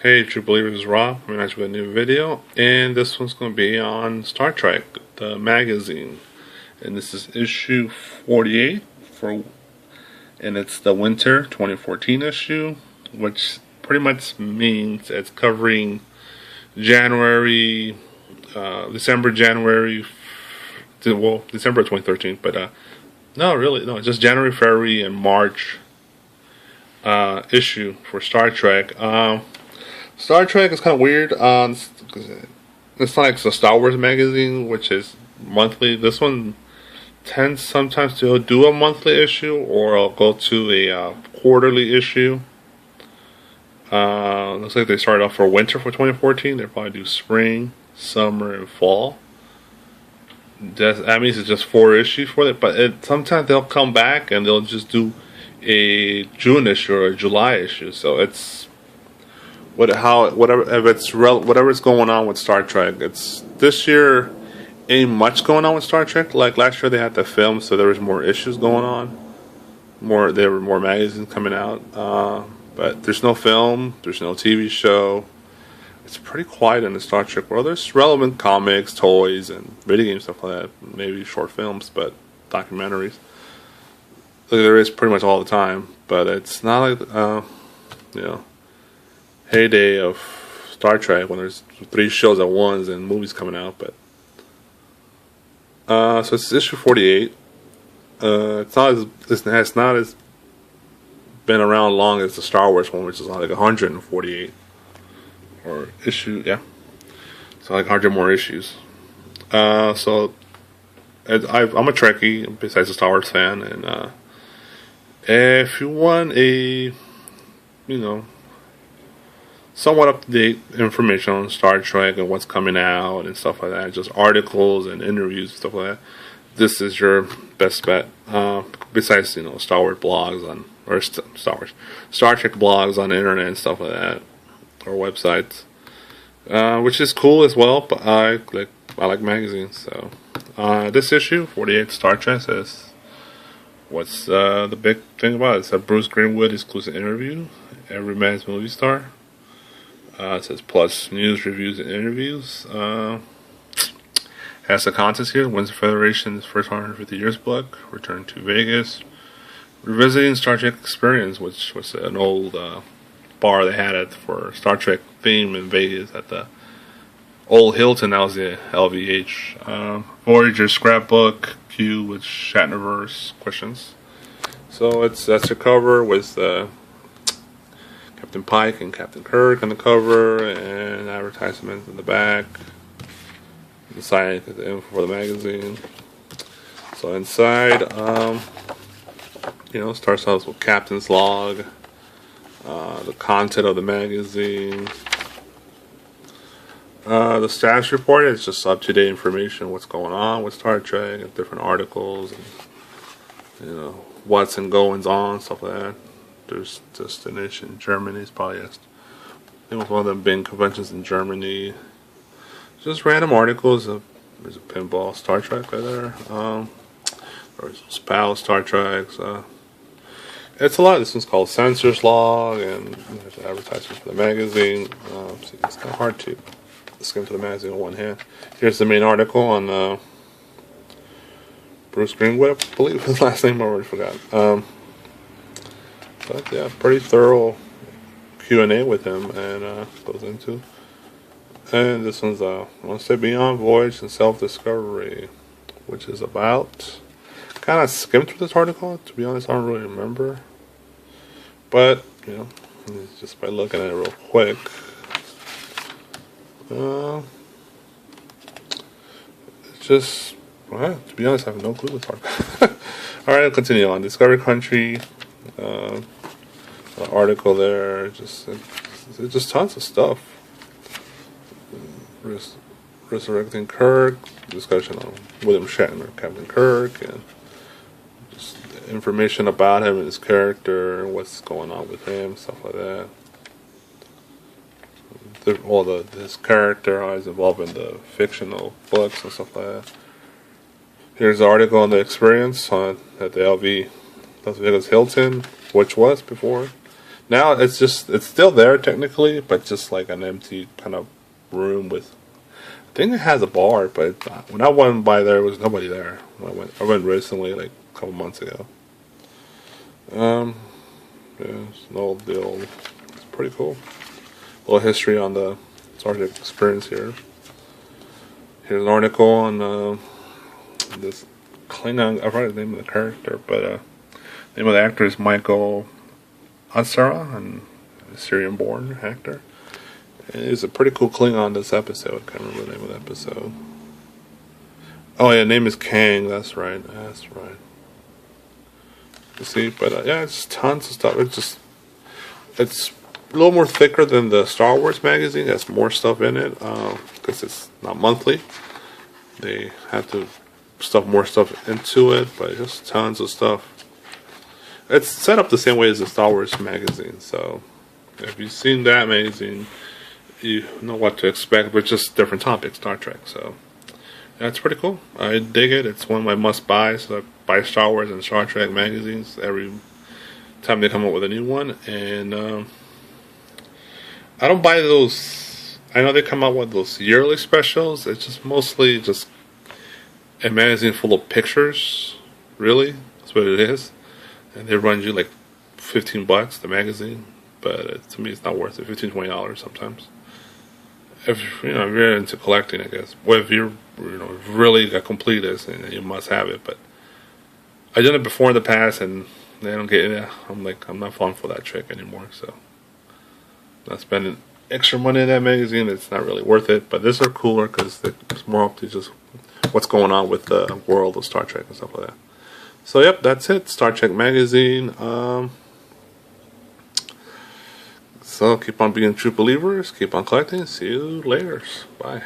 Hey, True Believers, this is Rob. I'm with a new video, and this one's going to be on Star Trek, the magazine, and this is issue 48 and it's the winter 2014 issue, which pretty much means it's covering January, December, January, well, December 2013, but no, really, no, it's just January, February, and March issue for Star Trek. Star Trek is kind of weird. It's not like the Star Wars magazine, which is monthly. This one tends sometimes to do a monthly issue, or I'll go to a quarterly issue. Looks like they started off for winter for 2014. They'll probably do spring, summer, and fall. That means it's just 4 issues for it. But sometimes they'll come back and they'll just do a June issue or a July issue. So it's whatever's going on with Star Trek. It's this year ain't much going on with Star Trek. Like last year they had the film, so there was more issues going on. There were more magazines coming out. But there's no film, there's no TV show. It's pretty quiet in the Star Trek world. There's relevant comics, toys, and video games, stuff like that. Maybe short films, but documentaries. There is pretty much all the time. But it's not like heyday of Star Trek when there's 3 shows at once and movies coming out. But so it's issue 48. It's not as been around long as the Star Wars one, which is like 148 or issue, yeah. So like 100 more issues. So I'm a Trekkie besides a Star Wars fan, and if you want a somewhat up-to-date information on Star Trek and what's coming out and stuff like that, just articles and interviews and stuff like that, this is your best bet. Besides, Star Wars blogs Star Trek blogs on the internet and stuff like that, or websites, which is cool as well. But I like magazines, so this issue 48 Star Trek says, what's the big thing about it? It's a Bruce Greenwood exclusive interview, Every Man's Movie Star. It says plus news, reviews, and interviews. Has the contents here. Windsor Federation's first 150 years book. Return to Vegas. Revisiting Star Trek Experience, which was an old bar they had for Star Trek theme in Vegas at the old Hilton. That was the LVH. Voyager scrapbook. Q with Shatnerverse questions. So that's a cover with Captain Pike and Captain Kirk on the cover, and advertisements in the back. The side, the info for the magazine. So inside, starts off with Captain's Log, the content of the magazine. The status report is just up-to-date information, what's going on with Star Trek, and different articles, and what's and goings on, stuff like that. There's Destination Germany. It's probably one of the big conventions in Germany. Just random articles. There's a pinball Star Trek right there. There's PAL Star Trek. It's a lot. This one's called Censor's Log, and there's advertisements for the magazine. See, it's kind of hard to skim through the magazine with one hand. Here's the main article on Bruce Greenwood, I believe his last name. I already forgot. But yeah, pretty thorough Q&A with him, and goes into. And this one's I want to say Beyond Voyage and Self-Discovery, which is about, kind of skimmed through this article. To be honest, I don't really remember. But just by looking at it real quick, it's just, well, to be honest, I have no clue what's article. All right, I'll continue on. Discovery Country. Article there, just tons of stuff. Resurrecting Kirk, discussion on William Shatner, Captain Kirk, and just information about him and his character, what's going on with him, stuff like that. His character, how he's involved in the fictional books and stuff like that. Here's an article on the experience at the Las Vegas Hilton, which was before Now it's still there technically, but just like an empty kind of room with. I think it has a bar, but it's not. When I went by there, was nobody there. When I went recently, like a couple months ago. Yeah, it's an old deal. It's pretty cool. A little history on the Star Trek experience here. Here's an article on this Klingon. I forgot the name of the character, but the name of the actor is Michael Ansara, and a Syrian-born actor. And it's a pretty cool Klingon this episode. I can't remember the name of the episode. Oh yeah, name is Kang. That's right. That's right. You see, but yeah, it's tons of stuff. It's a little more thicker than the Star Wars magazine. It has more stuff in it because it's not monthly. They have to stuff more stuff into it, but just tons of stuff. It's set up the same way as the Star Wars magazine, so if you've seen that magazine, you know what to expect, but just different topics, Star Trek. So that's pretty cool. I dig it. It's one of my must-buys. So I buy Star Wars and Star Trek magazines every time they come up with a new one, and I don't buy those. I know they come out with those yearly specials. It's just mostly just a magazine full of pictures. Really, that's what it is. And they run you like $15 the magazine, but to me it's not worth it. $15-$20 sometimes. If if you're into collecting, I guess. Well, if you're really a completist, and you must have it. But I did it before in the past, and they don't get it. I'm not falling for that trick anymore. So not spending extra money in that magazine. It's not really worth it. But these are cooler because it's more up to just what's going on with the world of Star Trek and stuff like that. So yep, that's it. Star Trek magazine. So keep on being true believers. Keep on collecting. See you later. Bye.